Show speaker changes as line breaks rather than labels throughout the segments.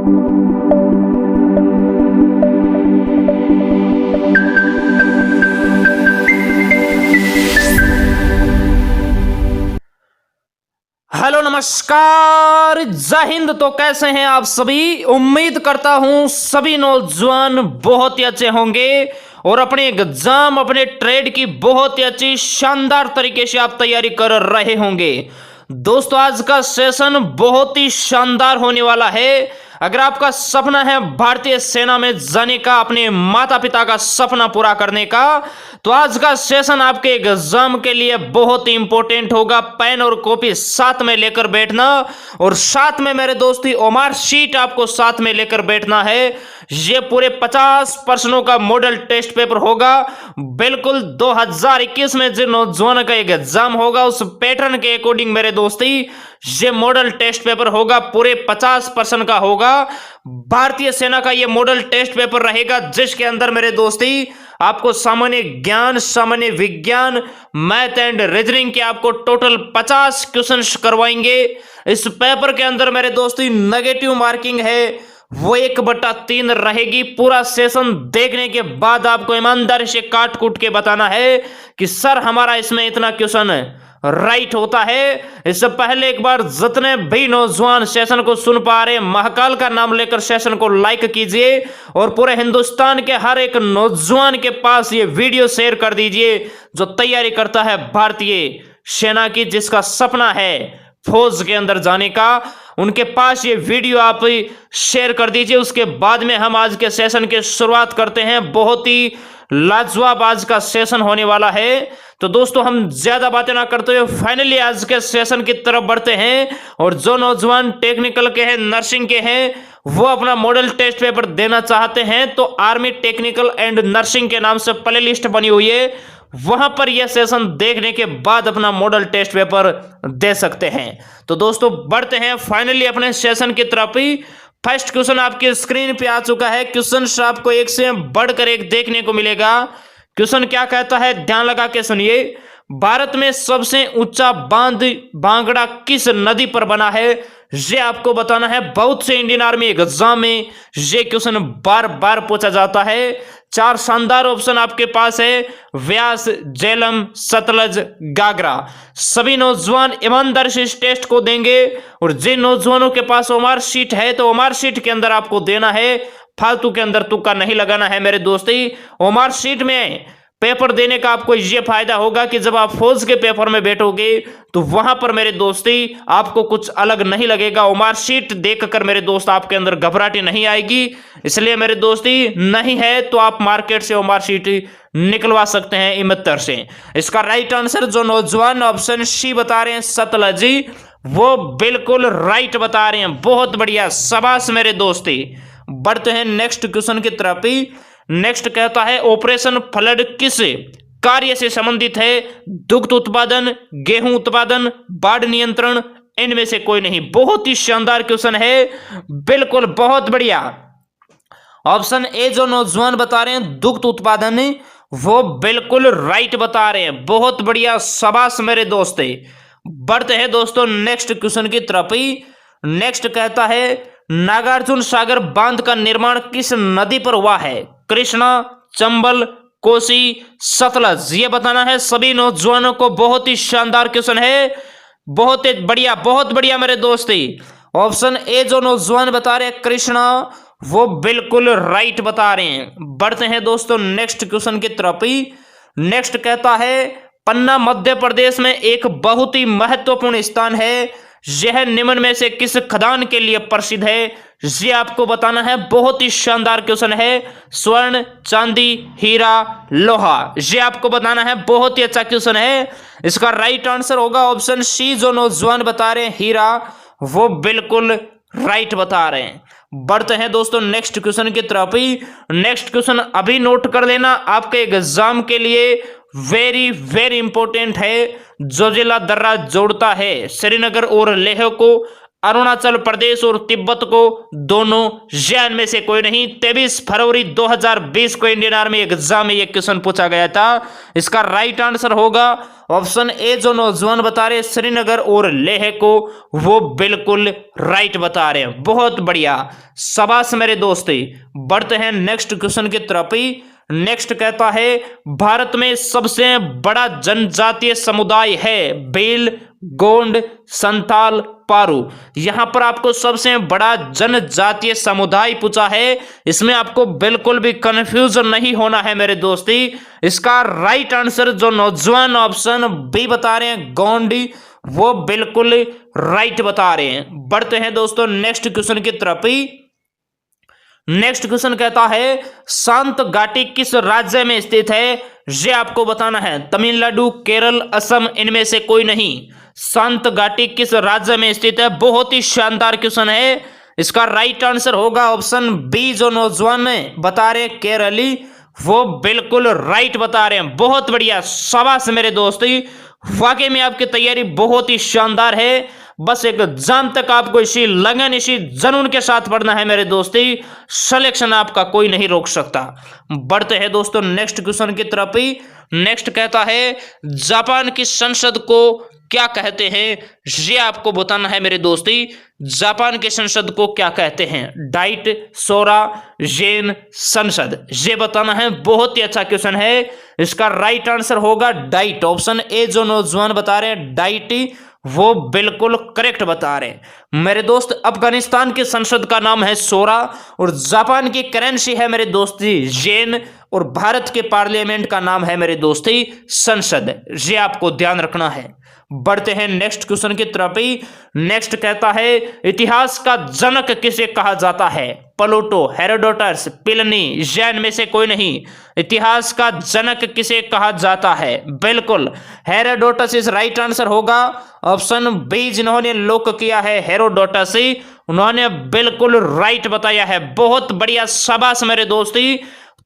Hello नमस्कार जय हिंद। तो कैसे हैं आप सभी? उम्मीद करता हूं सभी नौजवान बहुत ही अच्छे होंगे और अपने एग्जाम अपने ट्रेड की बहुत ही अच्छी शानदार तरीके से आप तैयारी कर रहे होंगे। दोस्तों आज का सेशन बहुत ही शानदार होने वाला है। अगर आपका सपना है भारतीय सेना में जाने का, अपने माता पिता का सपना पूरा करने का, तो आज का सेशन आपके एग्जाम के लिए बहुत ही इंपॉर्टेंट होगा। पेन और कॉपी साथ में लेकर बैठना और साथ में मेरे दोस्ती ओमार शीट आपको साथ में लेकर बैठना है। ये पूरे 50 प्रश्नों का मॉडल टेस्ट पेपर होगा। बिल्कुल 2021 में जिन नौजवान का एग्जाम होगा उस पैटर्न के अकॉर्डिंग मेरे दोस्ती ये मॉडल टेस्ट पेपर होगा। पूरे 50% का होगा। भारतीय सेना का ये मॉडल टेस्ट पेपर रहेगा जिसके अंदर मेरे दोस्ती आपको सामान्य ज्ञान, सामान्य विज्ञान, मैथ एंड रीजनिंग के आपको टोटल 50 क्वेश्चंस करवाएंगे। इस पेपर के अंदर मेरे दोस्ती नेगेटिव मार्किंग है वो 1/3 रहेगी। पूरा सेशन देखने के बाद आपको ईमानदारी से काट कूट के बताना है कि सर हमारा इसमें इतना क्वेश्चन राइट होता है। इससे पहले एक बार जितने भी नौजवान सेशन को सुन पा रहे महाकाल का नाम लेकर सेशन को लाइक कीजिए और पूरे हिंदुस्तान के हर एक नौजवान के पास ये वीडियो शेयर कर दीजिए जो तैयारी करता है भारतीय सेना की, जिसका सपना है फौज के अंदर जाने का। उनके पास ये वीडियो आप शेयर कर दीजिए। उसके बाद में हम आज के सेशन की शुरुआत करते हैं। बहुत ही लाजवाब आज का सेशन होने वाला है। तो दोस्तों हम ज्यादा बातें ना करते हुए फाइनली आज के सेशन की तरफ बढ़ते हैं। और जो नौजवान टेक्निकल के हैं, नर्सिंग के हैं, वो अपना मॉडल टेस्ट पेपर देना चाहते हैं तो आर्मी टेक्निकल एंड नर्सिंग के नाम से प्ले लिस्ट बनी हुई है, वहां पर यह सेशन देखने के बाद अपना मॉडल टेस्ट पेपर दे सकते हैं। तो दोस्तों बढ़ते हैं फाइनली अपने सेशन की तरफ ही। फर्स्ट क्वेश्चन आपकी स्क्रीन पे आ चुका है। क्वेश्चन आपको एक से बढ़कर एक देखने को मिलेगा। क्वेश्चन क्या कहता है ध्यान लगा के सुनिए। भारत में सबसे ऊंचा बांध भांगड़ा किस नदी पर बना है? ये आपको बताना है। बहुत से इंडियन आर्मी एग्जाम में ये क्वेश्चन बार बार पूछा जाता है। 4 शानदार ऑप्शन आपके पास है, व्यास, झेलम, सतलज, गागरा। सभी नौजवान ईमानदारी से इस टेस्ट को देंगे और जिन नौजवानों के पास ओमार शीट है तो ओमार शीट के अंदर आपको देना है, फालतू के अंदर तुक्का नहीं लगाना है मेरे दोस्ती। ओमार शीट में पेपर देने का आपको ये फायदा होगा कि जब आप फौज के पेपर में बैठोगे तो वहां पर मेरे दोस्ती आपको कुछ अलग नहीं लगेगा। ओमार शीट देखकर मेरे दोस्त आपके अंदर घबराहट नहीं आएगी। इसलिए मेरे दोस्ती नहीं है तो आप मार्केट से ओमार शीट निकलवा सकते हैं इमत्तर से। इसका राइट आंसर जो नौजवान ऑप्शन सी बता रहे हैं सतलज जी, वो बिल्कुल राइट बता रहे हैं। बहुत बढ़िया, शाबाश मेरे दोस्ती। बढ़ते हैं नेक्स्ट क्वेश्चन की तरफ ही। नेक्स्ट कहता है ऑपरेशन फ्लड किस कार्य से संबंधित है? दुग्ध उत्पादन, गेहूं उत्पादन, बाढ़ नियंत्रण, इनमें से कोई नहीं। बहुत ही शानदार क्वेश्चन है, बिल्कुल बहुत बढ़िया। ऑप्शन ए जो नौजवान बता रहे हैं दुग्ध उत्पादन, वो बिल्कुल राइट बता रहे हैं। बहुत बढ़िया, शाबाश मेरे दोस्ते। बढ़ते हैं दोस्तों नेक्स्ट क्वेश्चन की तरफ ही। नेक्स्ट कहता है नागार्जुन सागर बांध का निर्माण किस नदी पर हुआ है? कृष्णा, चंबल, कोसी, सतलज। ये बताना है सभी नौजवानों को। बहुत ही शानदार क्वेश्चन है, बहुत ही बढ़िया, बहुत बढ़िया मेरे दोस्ती। ऑप्शन ए जो नौजवान बता रहे हैं कृष्णा, वो बिल्कुल राइट बता रहे हैं। बढ़ते हैं दोस्तों नेक्स्ट क्वेश्चन की तरफ ही। नेक्स्ट कहता है पन्ना मध्य प्रदेश में एक बहुत ही महत्वपूर्ण स्थान है, यह निम्न में से किस खदान के लिए प्रसिद्ध है? ये आपको बताना है। बहुत ही शानदार क्वेश्चन है। स्वर्ण, चांदी, हीरा, लोहा। ये आपको बताना है। बहुत ही अच्छा क्वेश्चन है। इसका राइट आंसर होगा ऑप्शन सी जो नौजवान बता रहे हैं हीरा, वो बिल्कुल राइट बता रहे हैं। बढ़ते हैं दोस्तों नेक्स्ट क्वेश्चन की तरफ ही। नेक्स्ट क्वेश्चन अभी नोट कर लेना, आपके एग्जाम के लिए वेरी वेरी इंपॉर्टेंट है। जो जिला दर्रा जोड़ता है श्रीनगर और लेह को अरुणाचल प्रदेश और तिब्बत को दोनों, या इनमें से कोई नहीं। 23 फरवरी 2020 को इंडियन आर्मी एग्जाम में यह क्वेश्चन पूछा गया था। इसका राइट आंसर होगा ऑप्शन ए। जो नौजवान बता रहे श्रीनगर और लेह को, वो बिल्कुल राइट बता रहे हैं। बहुत बढ़िया, शाबाश मेरे दोस्ती। बढ़ते हैं नेक्स्ट क्वेश्चन की तरफ ही। नेक्स्ट कहता है भारत में सबसे बड़ा जनजातीय समुदाय है भील, गोंड, संथाल, पारू। यहां पर आपको सबसे बड़ा जनजातीय समुदाय पूछा है। इसमें आपको बिल्कुल भी कंफ्यूजन नहीं होना है मेरे दोस्ती। इसका राइट आंसर जो नौजवान ऑप्शन बी बता रहे हैं गोंडी, वो बिल्कुल राइट बता रहे हैं। बढ़ते हैं दोस्तों नेक्स्ट क्वेश्चन की तरफ ही। नेक्स्ट क्वेश्चन कहता है शांत घाटी किस राज्य में स्थित है? ये आपको बताना है। तमिलनाडु, केरल, असम, इनमें से कोई नहीं। शांत घाटी किस राज्य में स्थित है? बहुत ही शानदार क्वेश्चन है। इसका राइट आंसर होगा ऑप्शन बी। जो नौजवान बता रहे केरली, वो बिल्कुल राइट बता रहे हैं। बहुत बढ़िया, शाबाश मेरे दोस्ती। वाकई में आपकी तैयारी बहुत ही शानदार है। बस एग्जाम तक आपको इसी लगन, इसी जुनून के साथ पढ़ना है मेरे दोस्ती। सिलेक्शन आपका कोई नहीं रोक सकता। बढ़ते हैं दोस्तों नेक्स्ट क्वेश्चन की तरफ ही। नेक्स्ट कहता है जापान की संसद को क्या कहते हैं? ये आपको बताना है मेरे दोस्ती। जापान की संसद को क्या कहते हैं? डाइट, सोरा, जेन, संसद, ये बताना है। बहुत ही अच्छा क्वेश्चन है। इसका राइट आंसर होगा डाइट। ऑप्शन ए जो नौजवान बता रहे हैं डाइट, वो बिल्कुल करेक्ट बता रहे हैं मेरे दोस्त। अफगानिस्तान की संसद का नाम है सोरा और जापान की करेंसी है मेरे दोस्ती येन और भारत के पार्लियामेंट का नाम है मेरे दोस्ती संसद। ये आपको ध्यान रखना है। बढ़ते हैं नेक्स्ट क्वेश्चन की तरफ ही। नेक्स्ट कहता है इतिहास का जनक किसे कहा जाता है? प्लूटो, हेरोडोटस, प्लिनी, जैन में से कोई नहीं। इतिहास का जनक किसे कहा जाता है? बिल्कुल हेरोडोटस इस राइट आंसर होगा। ऑप्शन बी जिन्होंने लोक किया है हेरोडोटस, उन्होंने बिल्कुल राइट बताया है। बहुत बढ़िया, शाबाश मेरे दोस्ती।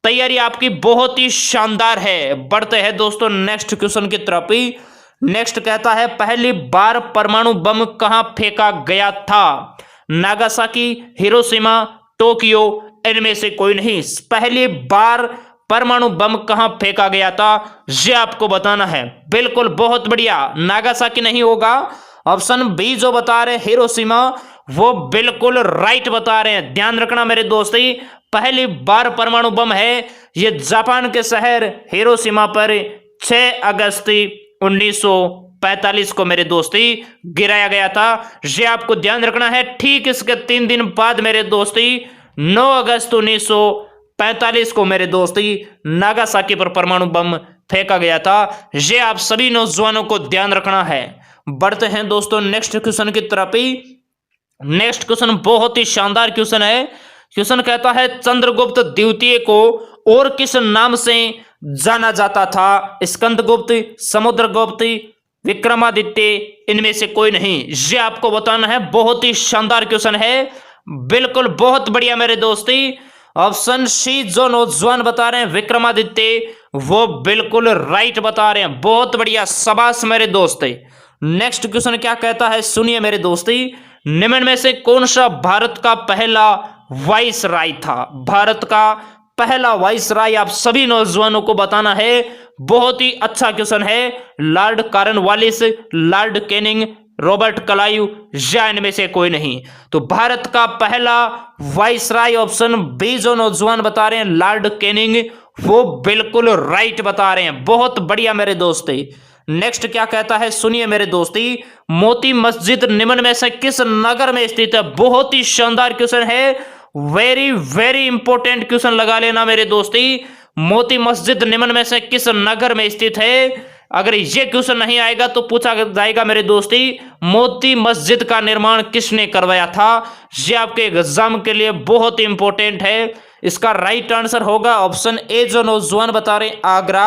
तैयारी आपकी बहुत ही शानदार है। बढ़ते हैं दोस्तों नेक्स्ट क्वेश्चन की तरफ ही। नेक्स्ट कहता है पहली बार परमाणु बम कहां फेंका गया था? नागासाकी, हिरोशिमा, टोक्यो, इनमें से कोई नहीं। पहली बार परमाणु बम कहां फेंका गया था, ये आपको बताना है। बिल्कुल बहुत बढ़िया, नागासाकी नहीं होगा। ऑप्शन बी जो बता रहे हिरोशिमा, वो बिल्कुल राइट बता रहे हैं। ध्यान रखना मेरे दोस्ती, पहली बार परमाणु बम है ये जापान के शहर हिरोशिमा पर 6 अगस्त 1945 को मेरे दोस्ती गिराया गया था। ये आपको ध्यान रखना है। ठीक इसके 3 दिन बाद मेरे दोस्ती 9 अगस्त 1945 को मेरे दोस्ती नागासाकी पर परमाणु बम फेंका गया था। ये आप सभी नौजवानों को ध्यान रखना है। बढ़ते हैं दोस्तों नेक्स्ट क्वेश्चन की तरफ ही। नेक्स्ट क्वेश्चन बहुत ही शानदार क्वेश्चन है। क्वेश्चन कहता है चंद्रगुप्त द्वितीय को और किस नाम से जाना जाता था? स्कंदगुप्त, समुद्रगुप्त, विक्रमादित्य, इनमें से कोई नहीं। ये आपको बताना है। बहुत ही शानदार क्वेश्चन है। बिल्कुल बहुत बढ़िया मेरे दोस्ती। ऑप्शन सी जो नौजवान बता रहे हैं विक्रमादित्य, वो बिल्कुल राइट बता रहे हैं। बहुत बढ़िया, शाबाश मेरे दोस्ती। नेक्स्ट क्वेश्चन क्या कहता है सुनिए मेरे दोस्ती। निम्न में से कौन सा भारत का पहला वाइस राय था? भारत का पहला वाइस राय आप सभी नौजवानों को बताना है। बहुत ही अच्छा क्वेश्चन है। Lord Cornwallis, Lord Canning, Robert Clive, या इनमें से कोई नहीं। तो भारत का पहला वाइस राय ऑप्शन बी जो नौजवान बता रहे हैं लॉर्ड कैनिंग, वो बिल्कुल राइट बता रहे हैं। बहुत बढ़िया मेरे दोस्ती। नेक्स्ट क्या कहता है सुनिए मेरे दोस्ती। मोती मस्जिद निम्न में से किस नगर में स्थित है? बहुत ही शानदार क्वेश्चन है। वेरी वेरी इंपॉर्टेंट क्वेश्चन लगा लेना मेरे दोस्ती। मोती मस्जिद निम्न में से किस नगर में स्थित है? अगर ये क्वेश्चन नहीं आएगा तो पूछा जाएगा मेरे दोस्ती मोती मस्जिद का निर्माण किसने करवाया था? ये आपके एग्जाम के लिए बहुत इंपॉर्टेंट है। इसका राइट आंसर होगा ऑप्शन ए जो नौजवान बता रहे हैं आगरा,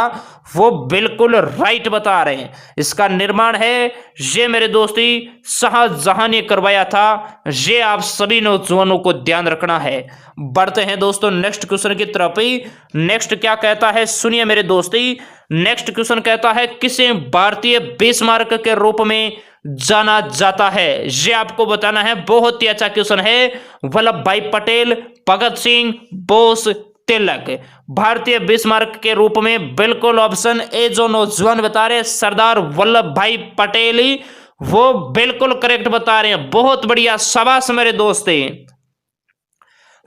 वो बिल्कुल राइट बता रहे हैं। इसका निर्माण है ये मेरे दोस्ती शाहजहां ने करवाया था। ये आप सभी नौजवानों को ध्यान रखना है। बढ़ते हैं दोस्तों नेक्स्ट क्वेश्चन की तरफ ही। नेक्स्ट क्या कहता है सुनिए मेरे दोस्ती। नेक्स्ट क्वेश्चन कहता है किसे भारतीय बिस्मार्क के रूप में जाना जाता है? ये आपको बताना है। बहुत ही अच्छा क्वेश्चन है। वल्लभ भाई पटेल, भगत सिंह, बोस, तिलक। भारतीय बिस्मार्क के रूप में बिल्कुल ऑप्शन ए जो नौजवान बता रहे हैं सरदार वल्लभ भाई पटेल ही, वो बिल्कुल करेक्ट बता रहे हैं। बहुत बढ़िया, शाबाश मेरे दोस्त।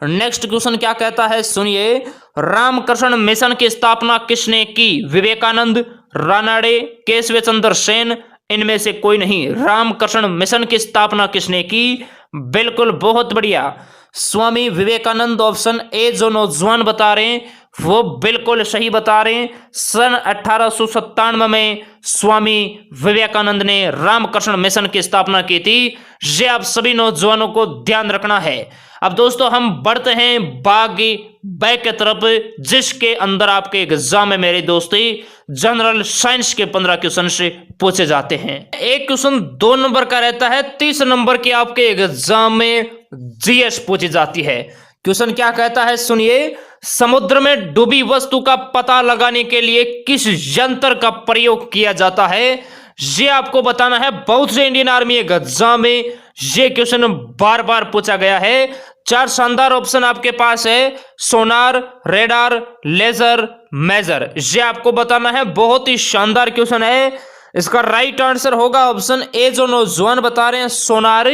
नेक्स्ट क्वेश्चन क्या कहता है सुनिए। रामकृष्ण मिशन की स्थापना किसने की? विवेकानंद, रानडे, केशव चंद्र सेन, इनमें से कोई नहीं। रामकृष्ण मिशन की स्थापना किसने की? बिल्कुल, बहुत बढ़िया, स्वामी विवेकानंद। ऑप्शन ए जो नौजवान बता रहे हैं वो बिल्कुल सही बता रहे हैं। सन 1897 में स्वामी विवेकानंद ने रामकृष्ण मिशन की स्थापना की थी। ये आप सभी नौजवानों को ध्यान रखना है। अब दोस्तों हम बढ़ते हैं बागी बैक की तरफ, जिसके अंदर आपके एग्जाम में मेरे दोस्ती जनरल साइंस के 15 क्वेश्चन से पूछे जाते हैं। एक क्वेश्चन 2 नंबर का रहता है, 30 नंबर की आपके एग्जाम में जीएस पूछी जाती है। क्वेश्चन क्या कहता है सुनिए। समुद्र में डूबी वस्तु का पता लगाने के लिए किस यंत्र का प्रयोग किया जाता है? ये आपको बताना है। बहुत से इंडियन आर्मी एग्जाम में ये क्वेश्चन बार बार पूछा गया है। 4 शानदार ऑप्शन आपके पास है, सोनार, रेडार, लेजर, मेजर। ये आपको बताना है। बहुत ही शानदार क्वेश्चन है। इसका राइट आंसर होगा ऑप्शन ए जो नौजवान बता रहे हैं सोनार,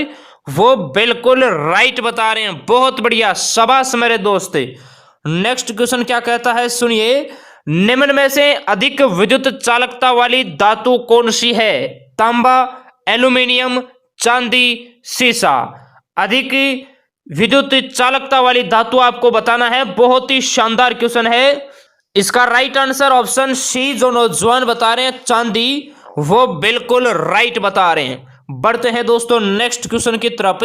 वो बिल्कुल राइट बता रहे हैं। बहुत बढ़िया, शाबाश मेरे दोस्त। नेक्स्ट क्वेश्चन क्या कहता है सुनिए। निम्न में से अधिक विद्युत चालकता वाली धातु कौन सी है? तांबा, एल्यूमिनियम, चांदी, सीसा। अधिक विद्युत चालकता वाली धातु आपको बताना है। बहुत ही शानदार क्वेश्चन है। इसका राइट आंसर ऑप्शन सी जो नौजवान बता रहे हैं चांदी, वो बिल्कुल राइट बता रहे हैं। बढ़ते हैं दोस्तों नेक्स्ट क्वेश्चन की तरफ।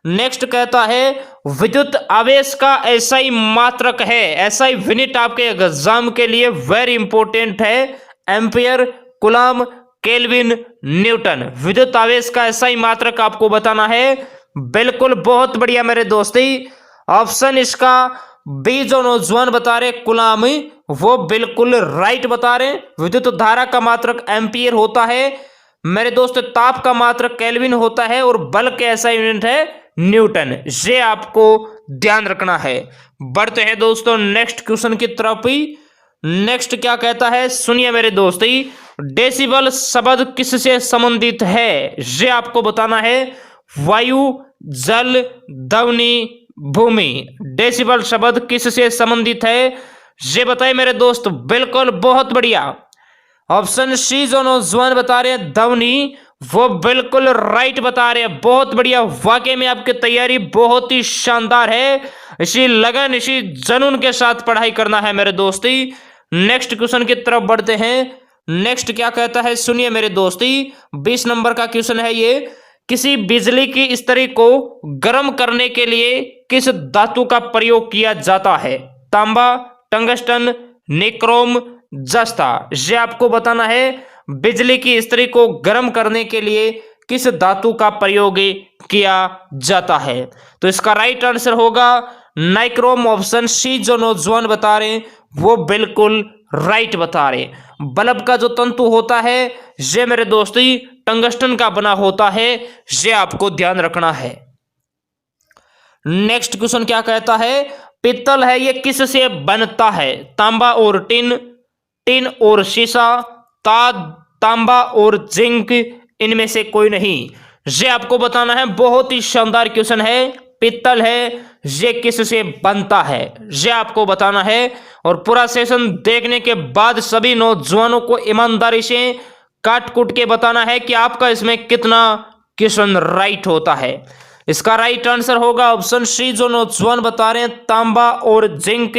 नेक्स्ट कहता है विद्युत आवेश का एसआई मात्रक है। एसआई यूनिट आपके एग्जाम के लिए वेरी इंपॉर्टेंट है। Ampere, coulomb, kelvin, Newton. विद्युत आवेश का एसआई मात्रक आपको बताना है। बिल्कुल, बहुत बढ़िया मेरे दोस्ती। ऑप्शन इसका बी जो नौजवान बता रहे कूलम, वो बिल्कुल राइट बता रहे। विद्युत धारा का मात्रक एम्पियर होता है मेरे दोस्त, ताप का मात्रक केल्विन होता है और बल के ऐसा यूनिट है न्यूटन। ये आपको ध्यान रखना है। बढ़ते हैं दोस्तों नेक्स्ट क्वेश्चन की तरफ। नेक्स्ट क्या कहता है सुनिए मेरे दोस्ती। डेसिबल शब्द किससे संबंधित है? ये आपको बताना है। वायु, जल, ध्वनि, भूमि। डेसिबल शब्द किससे संबंधित है? ये बताइए मेरे दोस्त। बिल्कुल, बहुत बढ़िया। ऑप्शन सी जो नौजवान बता रहे हैं ध्वनि, वो बिल्कुल राइट बता रहे हैं। बहुत बढ़िया, वाकई में आपकी तैयारी बहुत ही शानदार है। इसी लगन, इसी जुनून के साथ पढ़ाई करना है मेरे दोस्ती। नेक्स्ट क्वेश्चन की तरफ बढ़ते हैं। नेक्स्ट क्या कहता है सुनिए मेरे दोस्ती। 20 नंबर का क्वेश्चन है ये। किसी बिजली की इस्त्री को गर्म करने के लिए किस धातु का प्रयोग किया जाता है? तांबा, टंगस्टन, निक्रोम, जस्ता। ये आपको बताना है। बिजली की इस्त्री को गर्म करने के लिए किस धातु का प्रयोग किया जाता है? तो इसका राइट आंसर होगा नाइक्रोम। ऑप्शन सी जो नौजवान बता रहे हैं वो बिल्कुल राइट बता रहे। बल्ब का जो तंतु होता है ये मेरे दोस्ती टंगस्टन का बना होता है। ये आपको ध्यान रखना है। नेक्स्ट क्वेश्चन क्या कहता है। पित्तल है ये किससे बनता है? तांबा और टिन, टिन और शीशा, तांबा और जिंक, इनमें से कोई नहीं। ये आपको बताना है। बहुत ही शानदार क्वेश्चन है। पित्तल है ये किससे बनता है? ये आपको बताना है। और पूरा सेशन देखने के बाद सभी नौजवानों को ईमानदारी से काट कूट के बताना है कि आपका इसमें कितना क्वेश्चन राइट होता है। इसका राइट आंसर होगा ऑप्शन सी जो नौजवान बता रहे हैं तांबा और जिंक,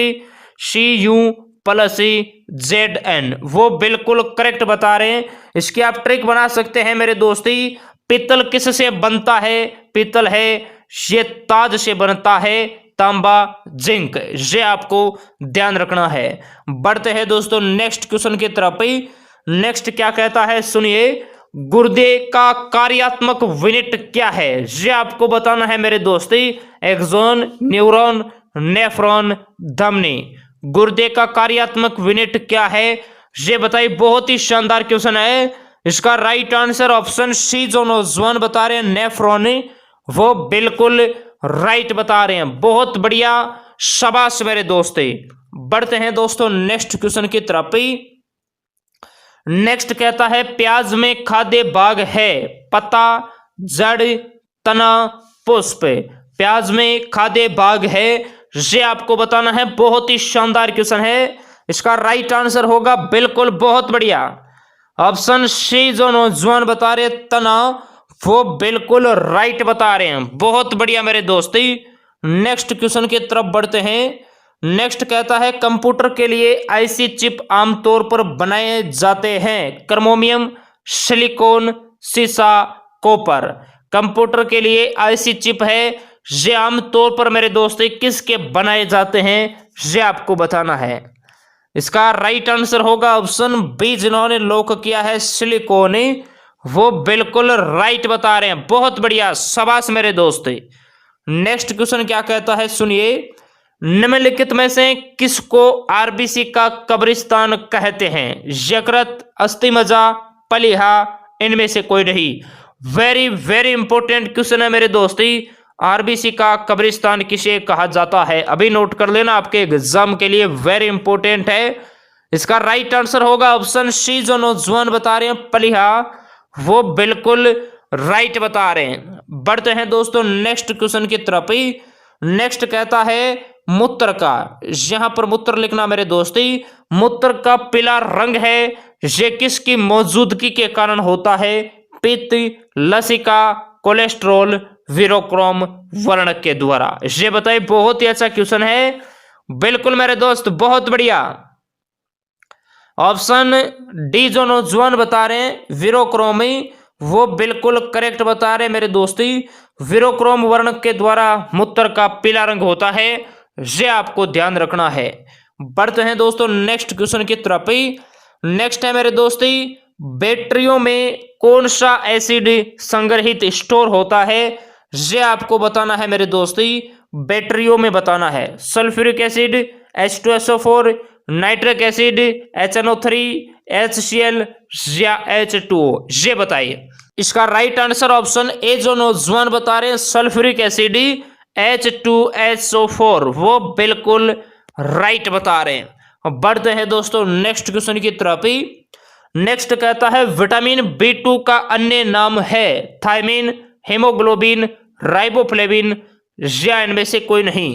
Cu+Zn, वो बिल्कुल करेक्ट बता रहे हैं। इसकी आप ट्रिक बना सकते हैं मेरे दोस्ती। पित्तल किससे बनता है? पित्तल है ये ताज से बनता है, तांबा, जिंक। ये आपको ध्यान रखना है। बढ़ते हैं दोस्तों नेक्स्ट क्वेश्चन की तरफ। नेक्स्ट क्या कहता है सुनिए। गुर्दे का कार्यात्मक यूनिट क्या है? ये आपको बताना है मेरे दोस्ती। एक्सोन, न्यूरॉन, नेफ्रॉन, धमनी। गुर्दे का कार्यात्मक यूनिट क्या है ये बताइए। बहुत ही शानदार क्वेश्चन है। इसका राइट आंसर ऑप्शन सी, जो नौजवान बता रहे हैं नेफ्रॉन, वो बिल्कुल राइट बता रहे हैं। बहुत बढ़िया, शाबाश मेरे दोस्तों। बढ़ते हैं दोस्तों नेक्स्ट क्वेश्चन की तरफ। नेक्स्ट कहता है प्याज में खाद्य भाग है पत्ता, जड़, तना, पुष्प। प्याज में खाद्य भाग है, ये आपको बताना है। बहुत ही शानदार क्वेश्चन है। इसका राइट आंसर होगा बिल्कुल, बहुत बढ़िया, ऑप्शन सी, जो नौजवान बता रहे तना, वो बिल्कुल राइट बता रहे हैं। बहुत बढ़िया मेरे दोस्ती। नेक्स्ट क्वेश्चन की तरफ बढ़ते हैं। नेक्स्ट कहता है कंप्यूटर के लिए ऐसी चिप आमतौर पर बनाए जाते हैं क्रोमियम, सिलिकॉन, सीसा, कॉपर। कंप्यूटर के लिए ऐसी चिप है, ये आमतौर पर मेरे दोस्तों किसके बनाए जाते हैं, ये आपको बताना है। इसका राइट आंसर होगा ऑप्शन बी, जिन्होंने लॉक किया है सिलिकॉन, वो बिल्कुल राइट बता रहे हैं। बहुत बढ़िया, शाबाश मेरे दोस्त। नेक्स्ट क्वेश्चन क्या कहता है सुनिए। निम्नलिखित में से किसको आरबीसी का कब्रिस्तान कहते हैं? यकृत, अस्थि मज्जा, पलीहा, इनमें से कोई नहीं। वेरी वेरी इंपॉर्टेंट क्वेश्चन है मेरे दोस्ती। आरबीसी का कब्रिस्तान किसे कहा जाता है? अभी नोट कर लेना, आपके एग्जाम के लिए वेरी इंपॉर्टेंट है। इसका राइट आंसर होगा ऑप्शन सी, जो नौजवान बता रहे हैं पलीहा, वो बिल्कुल राइट बता रहे हैं। बढ़ते हैं दोस्तों नेक्स्ट क्वेश्चन की तरफ। नेक्स्ट कहता है मूत्र का, यहां पर मूत्र लिखना मेरे दोस्ती। मूत्र का पीला रंग है, ये किसकी मौजूदगी के कारण होता है? पित्त, लसिका, कोलेस्ट्रॉल, वीरोक्रोम वर्ण के द्वारा। ये बताइए, बहुत ही अच्छा क्वेश्चन है। बिल्कुल मेरे दोस्त, बहुत बढ़िया, ऑप्शन डी, जो नौजवान बता रहे हैं वीरोक्रोमी, वो बिल्कुल करेक्ट बता रहे हैं मेरे दोस्ती। वीरोक्रोम वर्ण के द्वारा मूत्र का पीला रंग होता है, ये आपको ध्यान रखना है। बढ़ते हैं दोस्तों नेक्स्ट क्वेश्चन की तरफ। नेक्स्ट है मेरे दोस्ती, बैटरियों में कौन सा एसिड संग्रहित स्टोर होता है? ये आपको बताना है मेरे दोस्ती। बैटरियों में बताना है। Sulphuric acid, H2SO4, nitric acid, HNO3, HCl या H2O, ये बताइए। इसका राइट आंसर ऑप्शन ए, जो नौजवान बता रहे हैं सल्फ्यूरिक एसिड, H2SO4, वो बिल्कुल राइट बता रहे हैं। बढ़ते हैं दोस्तों नेक्स्ट क्वेश्चन की तरफ। नेक्स्ट कहता है विटामिन B2 का अन्य नाम है थायमिन, हेमोग्लोबिन, राइबोफ्लेविन या इनमें से कोई नहीं।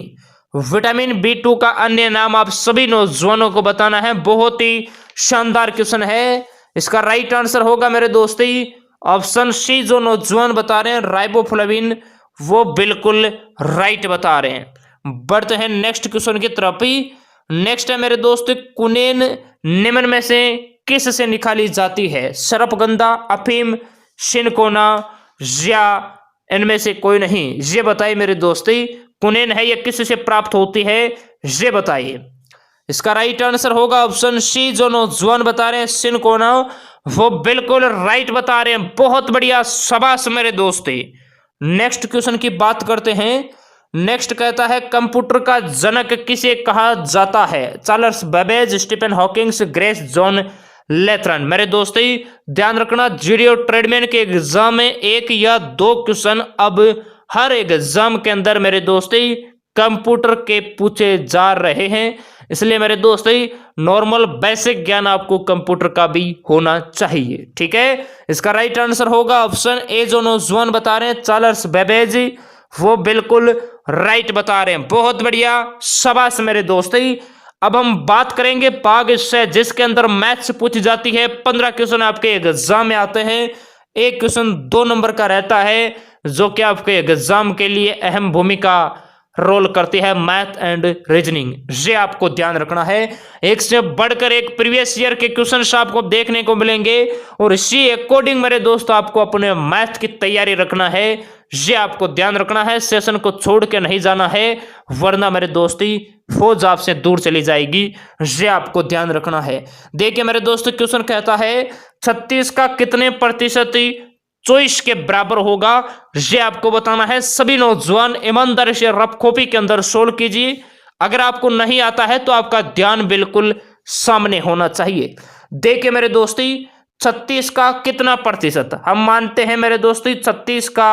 विटामिन B2 का अन्य नाम आप सभी नौजवानों को बताना है। बहुत ही शानदार क्वेश्चन है। इसका राइट आंसर होगा मेरे दोस्ती ऑप्शन सी, जो नौजवान बता रहे हैं राइबोफ्लेविन, वो बिल्कुल राइट बता रहे हैं। बढ़ते हैं नेक्स्ट क्वेश्चन की तरफ। नेक्स्ट है मेरे दोस्त, कुनेन निम्न में से किस से निकाली जाती है? सर्पगंधा, अफीम, सिनकोना या इनमें से कोई नहीं। ये बताइए मेरे दोस्ती, कुनेन है, ये किस से प्राप्त होती है, ये बताइए। इसका राइट आंसर होगा ऑप्शन सी, जो नौजवान बता रहे हैं सिनकोना, वो बिल्कुल राइट बता रहे हैं। बहुत बढ़िया, शाबाश मेरे दोस्ती। नेक्स्ट क्वेश्चन की बात करते हैं। नेक्स्ट कहता है कंप्यूटर का जनक किसे कहा जाता है? Charles Babbage, Stephen Hawkings, Grace John लेथरन। मेरे दोस्तों ध्यान रखना, जीडीओ ट्रेडमैन के एग्जाम में 1 या 2 क्वेश्चन अब हर एग्जाम के अंदर मेरे दोस्तों कंप्यूटर के पूछे जा रहे हैं। इसलिए मेरे दोस्तों नॉर्मल बेसिक ज्ञान आपको कंप्यूटर का भी होना चाहिए, ठीक है। इसका राइट आंसर होगा ऑप्शन ए, जो नौजवान बता रहे हैं चार्ल्स बेबेज, वो बिल्कुल राइट बता रहे हैं। बहुत बढ़िया, शाबाश मेरे दोस्तों। अब हम बात करेंगे भाग से, जिसके अंदर मैथ्स पूछी जाती है। 15 क्वेश्चन आपके एग्जाम में आते हैं। एक क्वेश्चन 2 नंबर का रहता है, जो कि आपके एग्जाम के लिए अहम भूमिका रोल करती है, मैथ एंड रीजनिंग। ये आपको ध्यान रखना है। एक से बढ़कर एक प्रीवियस ईयर के क्वेश्चन आपको देखने को मिलेंगे, और इसी अकॉर्डिंग मेरे दोस्तों आपको अपने मैथ की तैयारी रखना है। ये आपको ध्यान रखना है, सेशन को छोड़ के नहीं जाना है, वरना मेरे दोस्ती फौज आपसे दूर चली जाएगी। ये आपको ध्यान रखना है। देखिए मेरे दोस्तों, क्वेश्चन कहता है 36 का कितने प्रतिशत 24 के बराबर होगा? ये आपको बताना है। सभी नौजवान ईमानदारी से रफ कॉपी के अंदर सोल्व कीजिए। अगर आपको नहीं आता है तो आपका ध्यान बिल्कुल सामने होना चाहिए। देखिए मेरे दोस्ती, 36 का कितना प्रतिशत, हम मानते हैं मेरे दोस्तों 36 का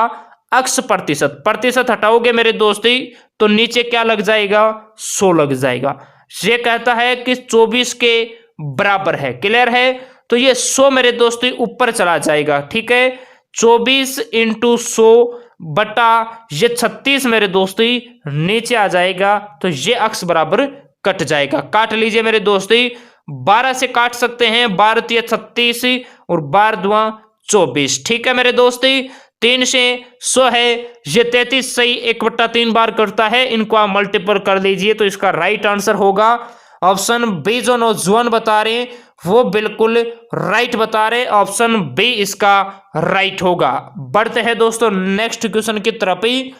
अक्स प्रतिशत, प्रतिशत हटाओगे मेरे दोस्तों तो नीचे क्या लग जाएगा, 100 लग जाएगा। ये कहता है कि 24 के बराबर है, क्लियर है, तो ये 100 मेरे दोस्तों ऊपर चला जाएगा, ठीक है। 24 इंटू 100 बटा ये 36 मेरे दोस्तों नीचे आ जाएगा, तो ये अक्स बराबर कट जाएगा। काट लीजिए मेरे दोस्तों, 12 से काट सकते हैं, 12 तिया 36 और 12 दुआ 24, ठीक है मेरे दोस्तों। 3 से 100 है, ये 33 सही 1/3 बार करता है, इनको आप मल्टीपल कर लीजिए, तो इसका राइट आंसर होगा ऑप्शन बी। जो नौजवान बता रहे हैं वो बिल्कुल राइट बता रहे, ऑप्शन बी इसका राइट होगा। बढ़ते हैं दोस्तों नेक्स्ट क्वेश्चन की तरफ ही।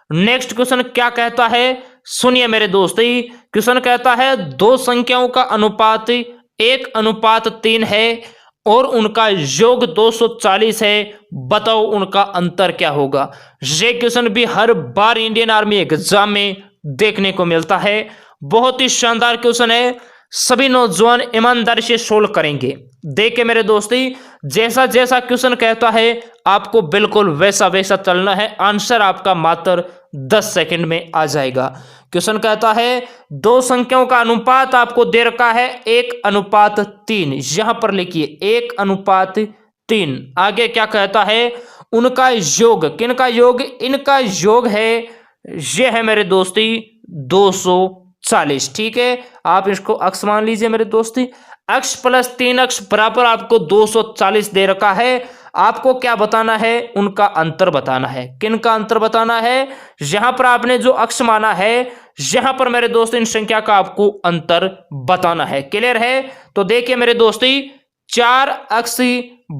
नेक्स्ट क्वेश्चन क्या कहता है, सुनिए मेरे दोस्तों। क्वेश्चन कहता है दो संख्याओं का अनुपात 1:3 है और उनका योग 240 है, बताओ उनका अंतर क्या होगा। ये क्वेश्चन भी हर बार इंडियन आर्मी एग्जाम में देखने को मिलता है, बहुत ही शानदार क्वेश्चन है, सभी नौजवान ईमानदारी से सोल्व करेंगे। देखिए मेरे दोस्तों, जैसा जैसा क्वेश्चन कहता है आपको बिल्कुल वैसा वैसा चलना है, आंसर आपका मात्र 10 सेकंड में आ जाएगा। क्वेश्चन कहता है दो संख्याओं का अनुपात आपको दे रखा है 1:3, यहां पर लिखिए 1:3। आगे क्या कहता है, उनका योग, किनका योग, इनका योग है, ये है मेरे दोस्ती 240, ठीक है। आप इसको अक्स मान लीजिए मेरे दोस्ती, अक्स प्लस 3 अक्स बराबर आपको 240 दे रखा है। आपको क्या बताना है, उनका अंतर बताना है। किनका अंतर बताना है, यहां पर आपने जो अक्स माना है यहां पर मेरे दोस्त इन संख्या का आपको अंतर बताना है, क्लियर है। तो देखिए मेरे दोस्ती 4 अक्स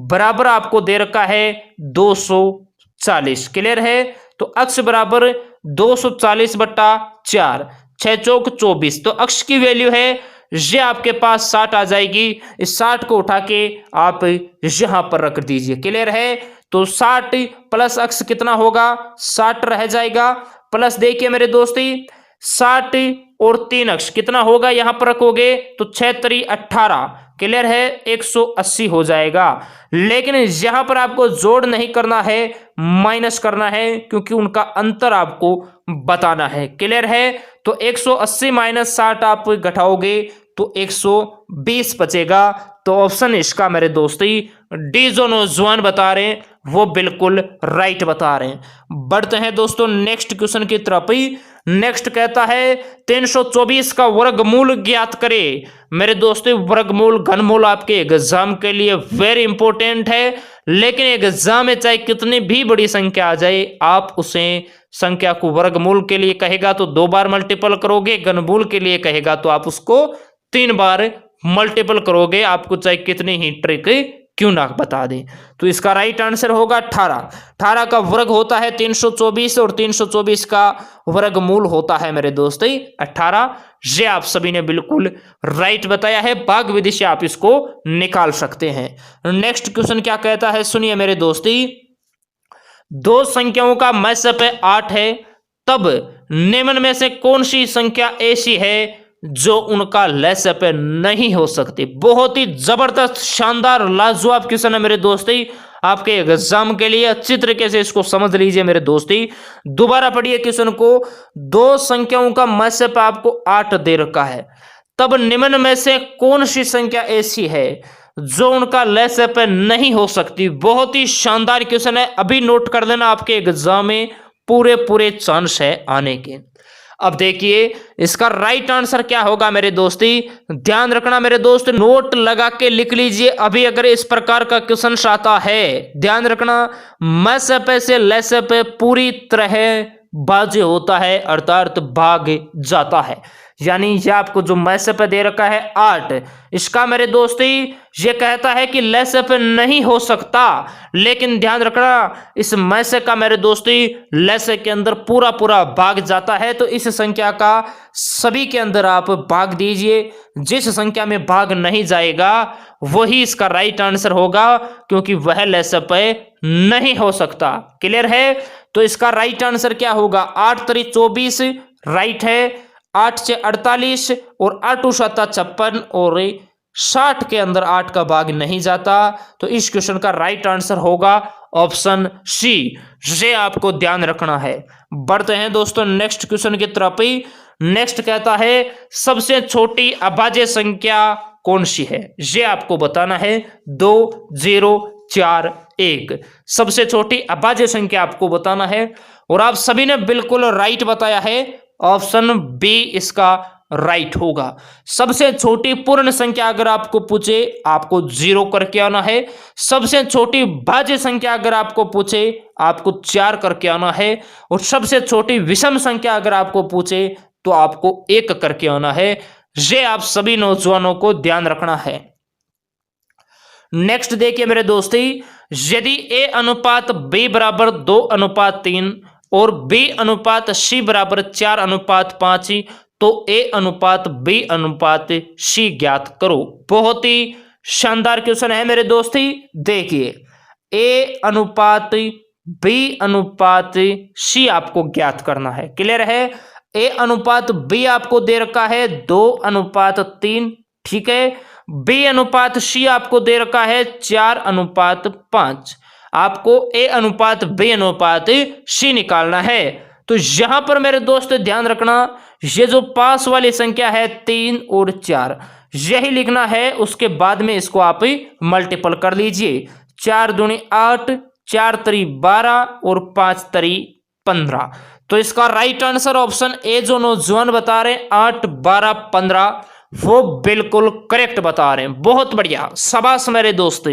बराबर आपको दे रखा है 240, क्लियर है। तो अक्स बराबर 240 बटा 4, 6 चौक 24, तो अक्स की वैल्यू है ये आपके पास 60 आ जाएगी। इस 60 को उठा के आप यहां पर रख दीजिए, क्लियर है। तो 60 प्लस अक्स कितना होगा, 60 रह जाएगा, प्लस देखिए मेरे दोस्ती 60 और 3 अक्स कितना होगा, यहां पर रखोगे तो 6 3 18, क्लियर है, 180 हो जाएगा। लेकिन यहां पर आपको जोड़ नहीं करना है, माइनस करना है, क्योंकि उनका अंतर आपको बताना है, क्लियर है। तो 180 माइनस 60 आप घटाओगे तो 120 बचेगा। तो ऑप्शन इसका मेरे दोस्ती डी जो नौजवान बता रहे हैं वो बिल्कुल राइट बता रहे हैं। बढ़ते हैं दोस्तों नेक्स्ट क्वेश्चन की तरफ ही। नेक्स्ट कहता है 324 का वर्गमूल ज्ञात करें। मेरे दोस्तों वर्गमूल घनमूल आपके एग्जाम के लिए वेरी इंपॉर्टेंट है, लेकिन एग्जाम में चाहे कितनी भी बड़ी संख्या आ जाए, आप उसे संख्या को वर्गमूल के लिए कहेगा तो 2 बार मल्टीपल करोगे, घनमूल के लिए कहेगा तो आप उसको 3 बार मल्टीपल करोगे, आपको चाहे कितनी ही ट्रिक क्यों ना बता दें। तो इसका राइट आंसर होगा 18। 18 का वर्ग होता है 324 और 324 का वर्गमूल होता है मेरे दोस्तों 18। ये आप सभी ने बिल्कुल राइट बताया है, भाग विधि से आप इसको निकाल सकते हैं। नेक्स्ट क्वेश्चन क्या कहता है, सुनिए मेरे दोस्ती। दो संख्याओं का मैसअप 8 है, तब निम्न में से कौन सी संख्या ऐसी है जो उनका लैसअप नहीं हो सकती। बहुत ही जबरदस्त शानदार लाजवाब क्वेश्चन है मेरे दोस्ती, आपके एग्जाम के लिए अच्छी तरीके से इसको समझ लीजिए मेरे दोस्ती। दोबारा पढ़िए क्वेश्चन को। दो संख्याओं का मैसअप आपको 8 दे रखा है, तब निम्न में से कौन सी संख्या ऐसी है जो उनका लैसअप नहीं हो सकती। बहुत ही शानदार क्वेश्चन है, अभी नोट कर लेना, आपके एग्जाम में पूरे चांस है आने के। अब देखिए इसका राइट आंसर क्या होगा मेरे दोस्ती, ध्यान रखना मेरे दोस्त, नोट लगा के लिख लीजिए। अभी अगर इस प्रकार का क्वेश्चन आता है, ध्यान रखना, मैसअप से लैसअप पूरी तरह बाजे होता है, अर्थात भाग जाता है। यानी ये आपको जो मैसअप दे रखा है 8, इसका मेरे दोस्ती ये कहता है कि लैसअप नहीं हो सकता, लेकिन ध्यान रखना इस मैसअप का मेरे दोस्ती लैसअप के अंदर पूरा भाग जाता है। तो इस संख्या का सभी के अंदर आप भाग दीजिए, जिस संख्या में भाग नहीं जाएगा वही इसका राइट आंसर होगा, क्योंकि वह लैसअप नहीं हो सकता, क्लियर है। तो इसका राइट आंसर क्या होगा, 8 3 24 राइट है, 8 6 48 और 8 7 56 और 60 के अंदर 8 का भाग नहीं जाता, तो इस क्वेश्चन का राइट आंसर होगा ऑप्शन सी। ये आपको ध्यान रखना है। बढ़ते हैं दोस्तों नेक्स्ट क्वेश्चन की तरफ ही। नेक्स्ट कहता है सबसे छोटी अभाज्य संख्या कौन सी है, ये आपको बताना है। 2 0 4 1 सबसे छोटी अभाज्य संख्या आपको बताना है, और आप सभी ने बिल्कुल राइट बताया है। ऑप्शन बी इसका राइट होगा। सबसे छोटी पूर्ण संख्या अगर आपको पूछे, आपको 0 करके आना है। सबसे छोटी भाज्य संख्या अगर आपको पूछे, आपको 4 करके आना है। और सबसे छोटी विषम संख्या अगर आपको पूछे, तो आपको 1 करके आना है। ये आप सभी नौजवानों को ध्यान रखना है। नेक्स्ट देखिए मेरे दोस्ती, यदि ए अनुपात बी बराबर 2:3 और बी अनुपात सी बराबर 4:5, तो ए अनुपात बी अनुपात सी ज्ञात करो। बहुत ही शानदार क्वेश्चन है मेरे दोस्ती। देखिए ए अनुपात बी अनुपात सी आपको ज्ञात करना है। क्लियर है। ए अनुपात बी आपको दे रखा है 2:3, ठीक है। बी अनुपात सी आपको दे रखा है 4:5। आपको ए अनुपात बी अनुपात सी निकालना है। तो यहां पर मेरे दोस्त ध्यान रखना, ये जो पास वाली संख्या है 3 और 4 यही लिखना है। उसके बाद में इसको आप मल्टीपल कर लीजिए। 4 दूनी 8, 4 3 12 और 5 3 15। तो इसका राइट आंसर ऑप्शन ए जो नौजवान बता रहे हैं 8 12 15, वो बिल्कुल करेक्ट बता रहे हैं। बहुत बढ़िया, शाबाश मेरे दोस्त।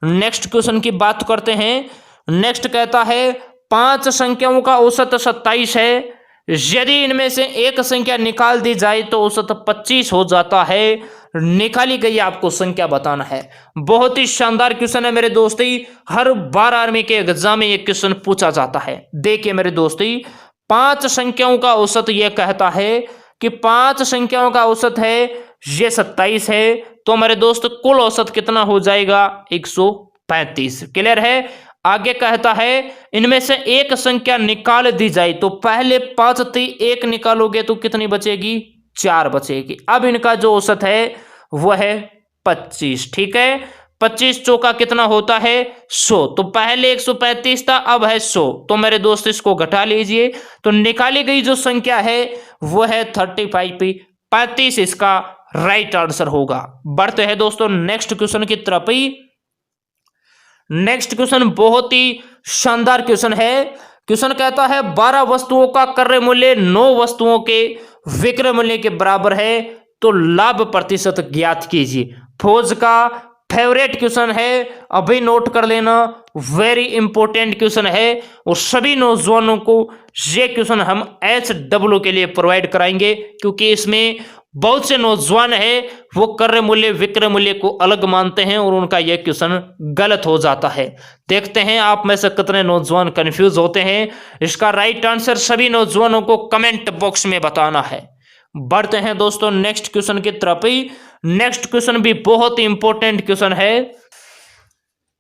नेक्स्ट क्वेश्चन की बात करते हैं। नेक्स्ट कहता है 5 संख्याओं का औसत 27 है। यदि इनमें से एक संख्या निकाल दी जाए तो औसत 25 हो जाता है। निकाली गई आपको संख्या बताना है। बहुत ही शानदार क्वेश्चन है मेरे दोस्ती। हर बार आर्मी के एग्जाम में ये क्वेश्चन पूछा जाता है। देखिए मेरे दोस्ती, 5 संख्याओं का औसत यह कहता है कि 5 संख्याओं का औसत है ये 27 है। तो मेरे दोस्त कुल औसत कितना हो जाएगा? 135। क्लियर है। आगे कहता है इनमें से एक संख्या निकाल दी जाए तो पहले 5 थी, 1 निकालोगे तो कितनी बचेगी? 4 बचेगी। अब इनका जो औसत है वह है 25। ठीक है। 25 चौका कितना होता है? 100। तो पहले 135 था, अब है 100। तो मेरे दोस्त इसको घटा लीजिए। तो निकाली गई जो संख्या है वह है 35। 35 इसका राइट आंसर होगा। बढ़ते हैं दोस्तों नेक्स्ट क्वेश्चन की तरफ ही। नेक्स्ट क्वेश्चन बहुत ही शानदार क्वेश्चन है। क्वेश्चन कहता है 12 वस्तुओं का क्रय मूल्य 9 वस्तुओं के विक्रय मूल्य के बराबर है, तो लाभ प्रतिशत ज्ञात कीजिए। फौज का फेवरेट क्वेश्चन है, अभी नोट कर लेना। वेरी इंपॉर्टेंट क्वेश्चन है और सभी नौजवानों को ये क्वेश्चन हम HW के लिए प्रोवाइड कराएंगे, क्योंकि इसमें बहुत से नौजवान हैं वो क्रय मूल्य विक्रय मूल्य को अलग मानते हैं और उनका यह क्वेश्चन गलत हो जाता है। देखते हैं आप में से कितने नौजवान कंफ्यूज होते हैं। इसका राइट आंसर सभी नौजवानों को कमेंट बॉक्स में बताना है। बढ़ते हैं दोस्तों नेक्स्ट क्वेश्चन की तरफ ही। नेक्स्ट क्वेश्चन भी बहुत ही इंपॉर्टेंट क्वेश्चन है।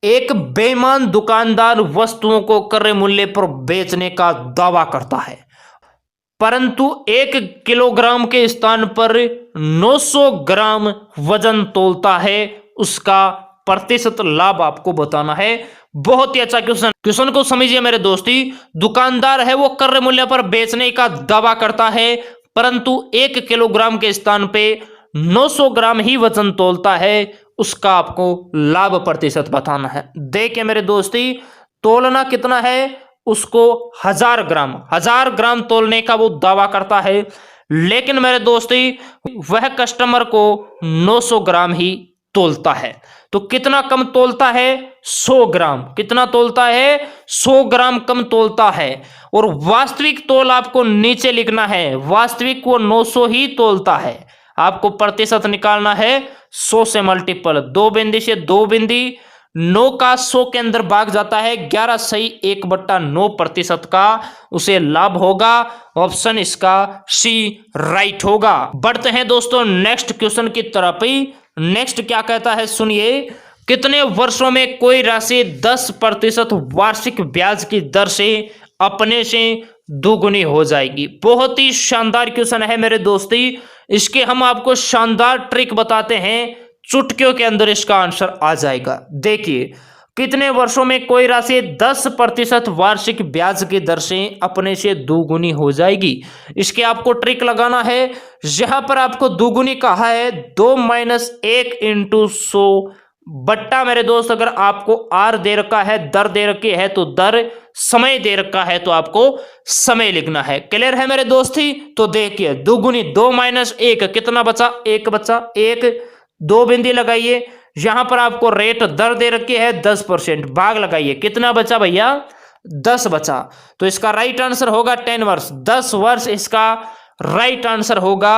एक बेईमान दुकानदार वस्तुओं को क्रय मूल्य पर बेचने का दावा करता है, परंतु 1 किलोग्राम के स्थान पर 900 ग्राम वजन तोलता है। उसका प्रतिशत लाभ आपको बताना है। बहुत ही अच्छा क्वेश्चन। क्वेश्चन को समझिए मेरे दोस्ती। दुकानदार है वो क्रय मूल्य पर बेचने का दावा करता है, परंतु 1 किलोग्राम के स्थान पे 900 ग्राम ही वजन तोलता है। उसका आपको लाभ प्रतिशत बताना है। देखिए मेरे दोस्ती, तोलना कितना है? उसको 1000 ग्राम तोलने का वो दावा करता है, लेकिन मेरे दोस्ती वह कस्टमर को 900 ग्राम ही तोलता है। तो कितना कम तोलता है? 100 ग्राम। कितना तोलता है? 100 ग्राम कम तोलता है। और वास्तविक तोल आपको नीचे लिखना है। वास्तविक वो 900 ही तोलता है। आपको प्रतिशत निकालना है। 100 से मल्टीपल 2 बिंदी से 2 बिंदी 9 का 100 के अंदर भाग जाता है। 11 सही 1/9% का उसे लाभ होगा। ऑप्शन इसका सी राइट होगा। बढ़ते हैं दोस्तों नेक्स्ट क्वेश्चन की तरफ ही। नेक्स्ट क्या कहता है सुनिए। कितने वर्षों में कोई राशि 10% वार्षिक ब्याज की दर से अपने से दोगुनी हो जाएगी? बहुत ही शानदार क्वेश्चन है मेरे दोस्ती। इसके हम आपको शानदार ट्रिक बताते हैं। चुटकियों के अंदर इसका आंसर आ जाएगा। देखिए, कितने वर्षों में कोई राशि 10% वार्षिक ब्याज की दर से अपने से दोगुनी हो जाएगी। इसके आपको ट्रिक लगाना है। यहां पर आपको दोगुनी कहा है 2 - 1 × 100 बट्टा मेरे दोस्त, अगर आपको आर दे रखा है, दर दे रखी है तो दर, समय दे रखा है तो आपको समय लिखना है। क्लियर है मेरे दोस्ती? तो देखिए, दोगुनी 2 - 1 कितना बचा? 1 बचा। 1 2 बिंदी लगाइए, यहां पर आपको रेट दर दे रखी है 10%, भाग लगाइए, कितना बचा भैया? 10 बचा। तो इसका राइट आंसर होगा 10 वर्ष, 10 वर्ष इसका राइट आंसर होगा।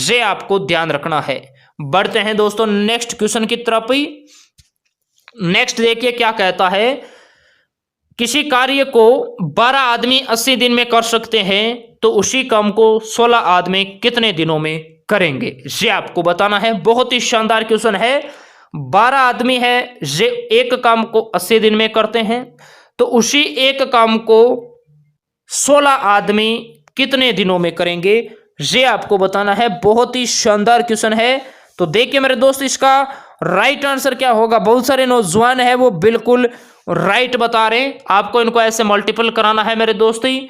ये आपको ध्यान रखना है। बढ़ते हैं दोस्तों नेक्स्ट क्वेश्चन की तरफ ही। नेक्स्ट देखिए क्या कहता है, किसी कार्य को 12 आदमी 80 दिन में कर सकते हैं तो उसी काम को 16 आदमी कितने दिनों में करेंगे? ये आपको बताना है। बहुत ही शानदार क्वेश्चन है। 12 आदमी है, ये एक काम को 80 दिन में करते हैं तो उसी एक काम को 16 आदमी कितने दिनों में करेंगे? ये आपको बताना है। बहुत ही शानदार क्वेश्चन है। तो देखिए मेरे दोस्त, इसका राइट आंसर क्या होगा? बहुत सारे नौजवान है वो बिल्कुल राइट बता रहे हैं। आपको इनको ऐसे मल्टीपल कराना है मेरे दोस्त ही।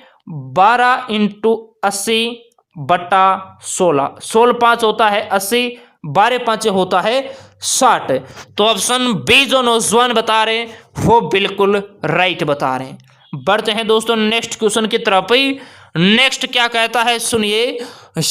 12 × 80 बट्टा 16, 16 5 होता है 80, 12 5 होता है 60। तो ऑप्शन बी जो नौजवान बता रहे हैं वो बिल्कुल राइट बता रहे हैं। बढ़ते हैं दोस्तों नेक्स्ट क्वेश्चन की तरफ ही। नेक्स्ट क्या कहता है सुनिए,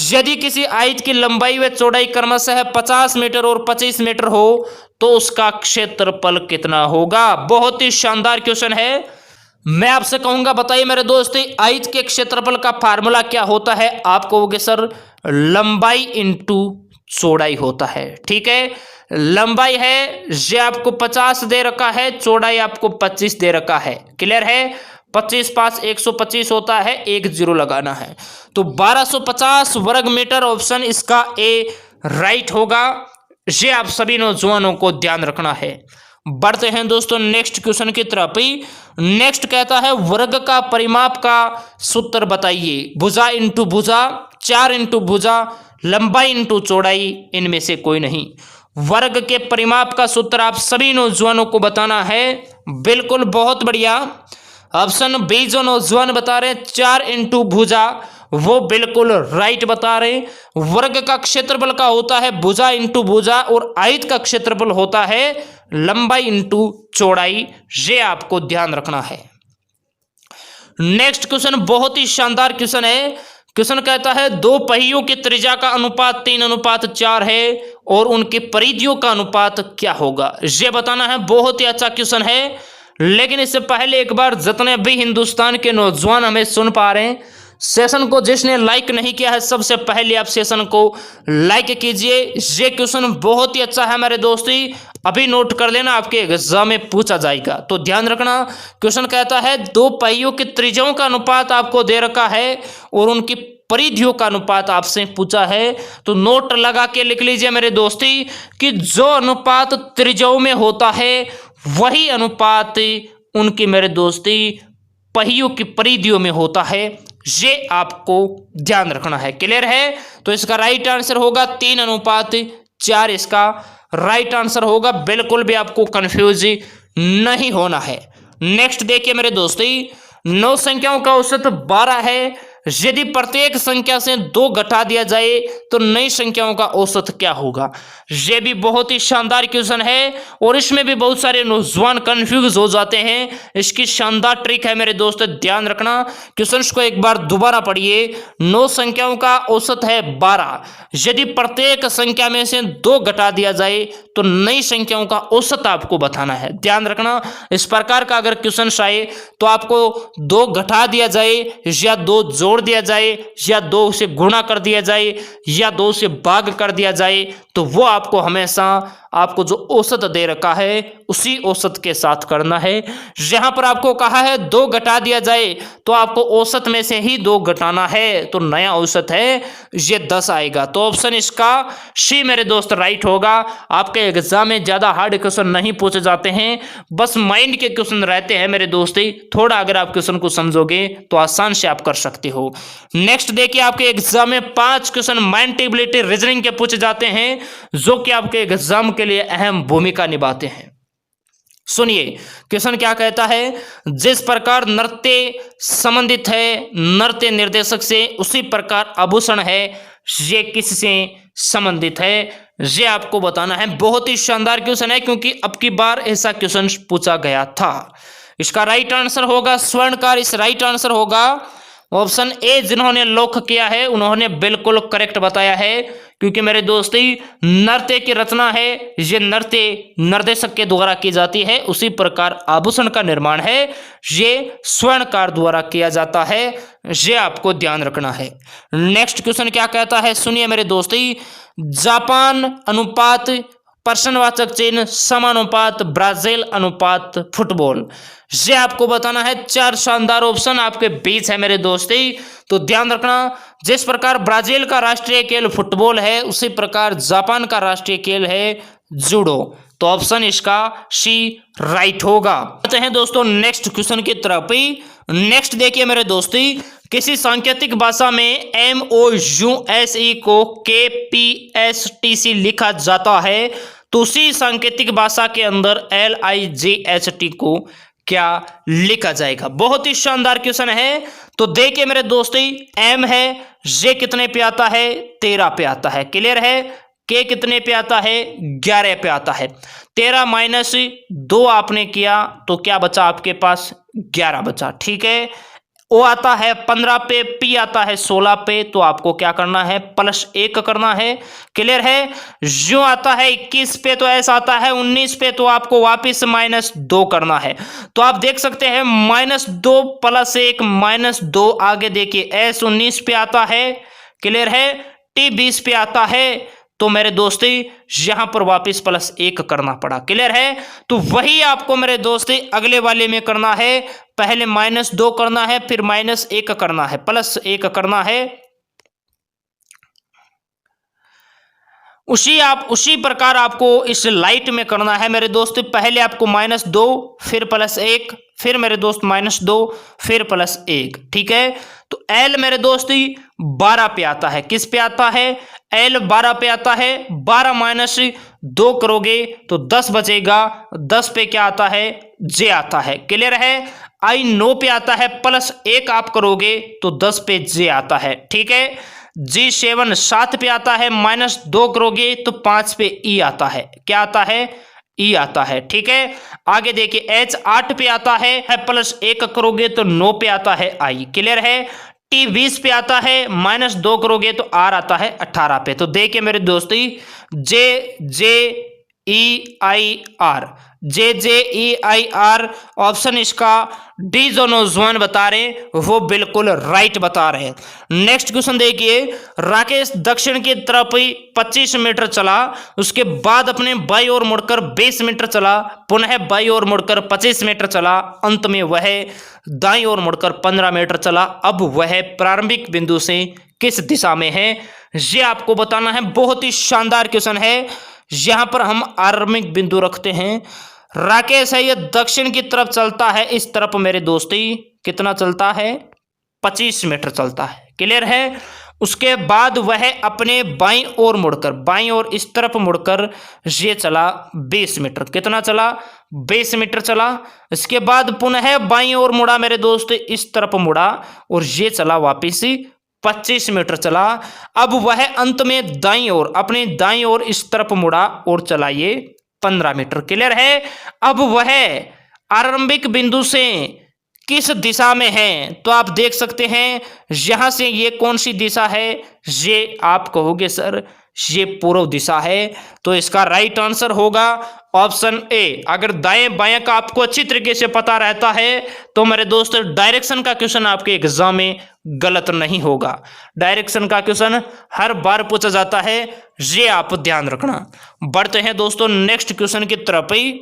यदि किसी आयत की लंबाई व चौड़ाई क्रमशः 50 मीटर और 25 मीटर हो तो उसका क्षेत्रफल कितना होगा? बहुत ही शानदार क्वेश्चन है। मैं आपसे कहूंगा बताइए मेरे दोस्त, आयत के क्षेत्रफल का फार्मूला क्या होता है? आप कहोगे सर लंबाई इंटू चौड़ाई होता है। ठीक है, लंबाई है ये आपको 50 दे रखा है, चौड़ाई आपको 25 दे रखा है। क्लियर है? 25 5 125 होता है, 1 0 लगाना है। तो 1250 वर्ग मीटर ऑप्शन इसका ए राइट होगा। ये आप सभी नौजवानों को ध्यान रखना है। बढ़ते हैं दोस्तों नेक्स्ट क्वेश्चन की तरफ ही। नेक्स्ट कहता है वर्ग का परिमाप का सूत्र बताइए। भुजा इंटू भुजा, 4 इंटू भुजा, लंबाई इंटू चौड़ाई, इनमें से कोई नहीं। वर्ग के परिमाप का सूत्र आप सभी नौजवानों को बताना है। बिल्कुल बहुत बढ़िया। ऑप्शन बी जो नौजवान बता रहे हैं 4 इंटू भुजा, वो बिल्कुल राइट बता रहे हैं। वर्ग का क्षेत्रफल का होता है भुजा इंटू भुजा और आयत का क्षेत्रफल होता है लंबाई इंटू चौड़ाई। ये आपको ध्यान रखना है। नेक्स्ट क्वेश्चन बहुत ही शानदार क्वेश्चन है। क्वेश्चन कहता है दो पहियों की त्रिज्या का अनुपात 3:4 है और उनकी परिधियों का अनुपात क्या होगा? ये बताना है। बहुत ही अच्छा क्वेश्चन है। लेकिन इससे पहले एक बार जितने भी हिंदुस्तान के नौजवान हमें सुन पा रहे हैं, सेशन को जिसने लाइक नहीं किया है सबसे पहले आप सेशन को लाइक कीजिए। ये क्वेश्चन बहुत ही अच्छा है मेरे दोस्ती, अभी नोट कर लेना, आपके एग्जाम में पूछा जाएगा तो ध्यान रखना। क्वेश्चन कहता है दो पहियों की त्रिज्याओं का अनुपात आपको दे रखा है और उनकी परिधियों का अनुपात आपसे पूछा है। तो नोट लगा के लिख लीजिए मेरे दोस्ती कि जो अनुपात त्रिज्याओं में होता है वही अनुपात उनकी मेरे दोस्ती पहियों की परिधियों में होता है। ये आपको ध्यान रखना है। क्लियर है? तो इसका राइट आंसर होगा 3:4 इसका राइट आंसर होगा। बिल्कुल भी आपको कंफ्यूज नहीं होना है। नेक्स्ट देखिए मेरे दोस्तों, 9 संख्याओं का औसत 12 है। यदि प्रत्येक संख्या से 2 घटा दिया जाए तो नई संख्याओं का औसत क्या होगा? ये भी बहुत ही शानदार क्वेश्चन है और इसमें भी बहुत सारे नौजवान कंफ्यूज हो जाते हैं। इसकी शानदार ट्रिक है मेरे दोस्त, ध्यान रखना। क्वेश्चन को एक बार दोबारा पढ़िए। 9 संख्याओं का औसत है 12। यदि प्रत्येक संख्या में से 2 घटा दिया जाए तो नई संख्याओं का औसत आपको बताना है। ध्यान रखना, इस प्रकार का अगर क्वेश्चन आए तो आपको 2 घटा दिया जाए या 2 जोड़ दिया जाए या 2 से गुणा कर दिया जाए या 2 से भाग कर दिया जाए तो वो आपको हमेशा आपको जो औसत दे रखा है उसी औसत के साथ करना है। यहां पर आपको कहा है 2 घटा दिया जाए तो आपको औसत में से ही 2 घटाना है, तो नया औसत है ये 10 आएगा। तो ऑप्शन इसका सी मेरे दोस्त राइट होगा। आपके एग्जाम में ज्यादा हार्ड क्वेश्चन नहीं पूछे जाते हैं, बस माइंड के क्वेश्चन रहते हैं मेरे दोस्ती। थोड़ा अगर आप क्वेश्चन को समझोगे तो आसान से आप कर सकते हो। नेक्स्ट देखिए, आपके एग्जाम में 5 क्वेश्चन माइंड एबिलिटी रीजनिंग के पूछे जाते हैं, जो कि आपके एग्जाम के लिए अहम भूमिका निभाते हैं। सुनिए क्वेश्चन क्या कहता है, जिस प्रकार नृत्य संबंधित है नृत्य निर्देशक से, उसी प्रकार आभूषण है ये किससे संबंधित है, ये आपको बताना है। बहुत ही शानदार क्वेश्चन है, क्योंकि अब की बार ऐसा क्वेश्चन पूछा गया था। इसका राइट आंसर होगा स्वर्णकार। इस राइट आंसर होगा ऑप्शन ए। जिन्होंने लॉक किया है उन्होंने बिल्कुल करेक्ट बताया है, क्योंकि मेरे दोस्ती नृत्य की रचना है ये नृत्य निर्देशक के द्वारा की जाती है, उसी प्रकार आभूषण का निर्माण है ये स्वर्णकार द्वारा किया जाता है, ये आपको ध्यान रखना है। नेक्स्ट क्वेश्चन क्या कहता है, सुनिए मेरे दोस्ती, जापान अनुपात प्रश्नवाचक चिन्ह समानुपात ब्राजील अनुपात फुटबॉल, ये आपको बताना है। 4 शानदार ऑप्शन आपके बीच है मेरे दोस्ती, तो ध्यान रखना। जिस प्रकार ब्राजील का राष्ट्रीय खेल फुटबॉल है, उसी प्रकार जापान का राष्ट्रीय खेल है जूडो, तो ऑप्शन इसका सी राइट होगा। आते हैं दोस्तों नेक्स्ट क्वेश्चन की तरफ ही। नेक्स्ट देखिए मेरे दोस्ती, किसी सांकेतिक भाषा में MOUSE को KPSTC लिखा जाता है, तो उसी सांकेतिक भाषा के अंदर LIGHT को क्या लिखा जाएगा। बहुत ही शानदार क्वेश्चन है, तो देखिए मेरे दोस्ती, M है ये कितने पे आता है, 13 पे आता है, क्लियर है। K कितने पे आता है, 11 पे आता है। 13 - 2 आपने किया तो क्या बचा आपके पास, 11 बचा, ठीक है। O आता है 15 पे, P आता है 16 पे, तो आपको क्या करना है, +1 करना है, क्लियर है। U आता है 21 पे, तो S आता है 19 पे, तो आपको वापस -2 करना है। तो आप देख सकते हैं -2 +1 -2, आगे देखिए S 19 पे आता है, क्लियर है। T 20 पे आता है, तो मेरे दोस्ती यहां पर वापस +1 करना पड़ा, क्लियर है। तो वही आपको मेरे दोस्ती अगले वाले में करना है, पहले -2 करना है, फिर -1 करना है, +1 करना है। उसी प्रकार आपको इस लाइट में करना है मेरे दोस्त। पहले आपको -2 फिर +1 फिर मेरे दोस्त -2 फिर +1, ठीक है। तो L मेरे दोस्ती 12 पे आता है, किस पे आता है, L 12 पे आता है। 12 - 2 करोगे तो 10 बचेगा, 10 पे क्या आता है, J आता है, क्लियर है। I 9 पे आता है, +1 आप करोगे तो 10 पे J आता है, ठीक है। G7 7 पे आता है, -2 करोगे तो 5 पे E आता है, क्या आता है, E आता है, ठीक है। आगे देखिए H 8 पे आता है, +1 करोगे तो 9 पे आता है I, क्लियर है। T 20 पे आता है, -2 करोगे तो R आता है 18 पे। तो देखिए मेरे दोस्ती JJEIR ऑप्शन इसका डी जो नौजवान बता रहे हैं वो बिल्कुल राइट बता रहे हैं। नेक्स्ट क्वेश्चन देखिए, राकेश दक्षिण की तरफ 25 मीटर चला, उसके बाद अपने बाई ओर मुड़कर 20 मीटर चला, पुनः बाई ओर मुड़कर 25 मीटर चला, अंत में वह दाईं ओर मुड़कर 15 मीटर चला। अब वह प्रारंभिक बिंदु से किस दिशा में है, ये आपको बताना है। बहुत ही शानदार क्वेश्चन है। यहां पर हम आरंभिक बिंदु रखते हैं, राकेश है ये दक्षिण की तरफ चलता है, इस तरफ मेरे दोस्ती कितना चलता है, 25 मीटर चलता है, क्लियर है। उसके बाद वह अपने बाईं ओर मुड़कर, बाईं ओर इस तरफ मुड़कर ये चला 20 मीटर, कितना चला, 20 मीटर चला। इसके बाद पुनः बाईं ओर मुड़ा मेरे दोस्त, इस तरफ मुड़ा और ये चला वापिस 25 मीटर चला। अब वह अंत में दाईं ओर, अपने दाईं ओर इस तरफ मुड़ा और चला ये 15 मीटर, क्लियर है। अब वह आरंभिक बिंदु से किस दिशा में है, तो आप देख सकते हैं यहां से ये कौन सी दिशा है, ये आप कहोगे सर ये पूर्व दिशा है। तो इसका राइट आंसर होगा ऑप्शन ए। अगर दाएं बाएं का आपको अच्छी तरीके से पता रहता है तो मेरे दोस्त डायरेक्शन का क्वेश्चन आपके एग्जाम में गलत नहीं होगा। डायरेक्शन का क्वेश्चन हर बार पूछा जाता है, ये आप ध्यान रखना। बढ़ते हैं दोस्तों नेक्स्ट क्वेश्चन की तरफ ही।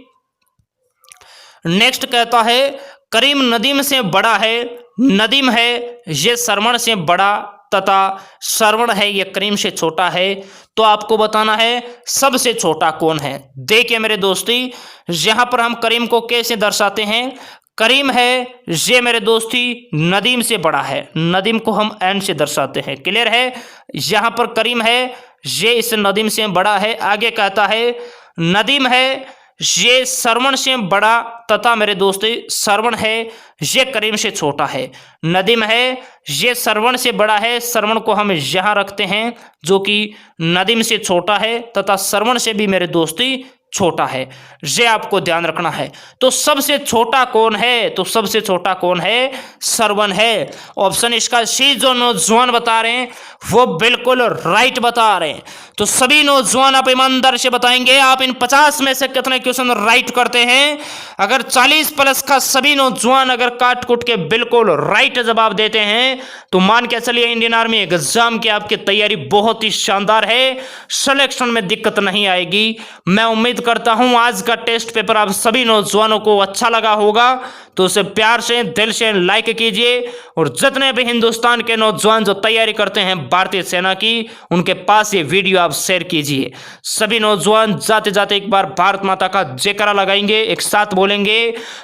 नेक्स्ट कहता है करीम नदीम से बड़ा है, नदीम है ये श्रवण से बड़ा तथा श्रवण है ये करीम से छोटा है। तो आपको बताना है सबसे छोटा कौन है। देखिए मेरे दोस्ती, यहां पर हम करीम को कैसे दर्शाते हैं। करीम है ये मेरे दोस्ती नदीम से बड़ा है, नदीम को हम एन से दर्शाते हैं। क्लियर है, यहां पर करीम है ये इस नदीम से बड़ा है। आगे कहता है नदीम है ये श्रवण से बड़ा तथा मेरे दोस्त श्रवण है ये करीम से छोटा है। नदीम है ये श्रवण से बड़ा है, श्रवण को हम यहाँ रखते हैं जो कि नदीम से छोटा है तथा श्रवण से भी मेरे दोस्ती छोटा है। ये आपको ध्यान रखना है। तो सबसे छोटा कौन है, तो सबसे छोटा कौन है, श्रवण है। ऑप्शन इसका सी जो नौजवान बता रहे हैं वो बिल्कुल राइट बता रहे हैं। तो सभी नौजवान आप ईमानदार से बताएंगे आप इन 50 में से कितने क्वेश्चन राइट करते हैं। अगर 40 प्लस का सभी नौजवान अगर काट कुट के बिल्कुल राइट जवाब देते हैं तो मान के चलिए इंडियन आर्मी एग्जाम की आपकी तैयारी बहुत ही शानदार है, सिलेक्शन में दिक्कत नहीं आएगी। मैं उम्मीद करता हूं आज का टेस्ट पेपर आप सभी नौजवानों को अच्छा लगा होगा, तो उसे प्यार से दिल से लाइक कीजिए और जितने भी हिंदुस्तान के नौजवान जो तैयारी करते हैं भारतीय सेना की उनके पास ये वीडियो आप शेयर कीजिए। सभी नौजवान जाते जाते एक बार भारत माता का जयकारा लगाएंगे, एक साथ बोलेंगे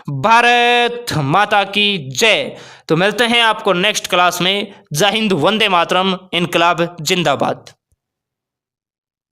भारत माता की जय। तो मिलते हैं आपको नेक्स्ट क्लास में। जय हिंद, वंदे मातरम, इनकलाब जिंदाबाद।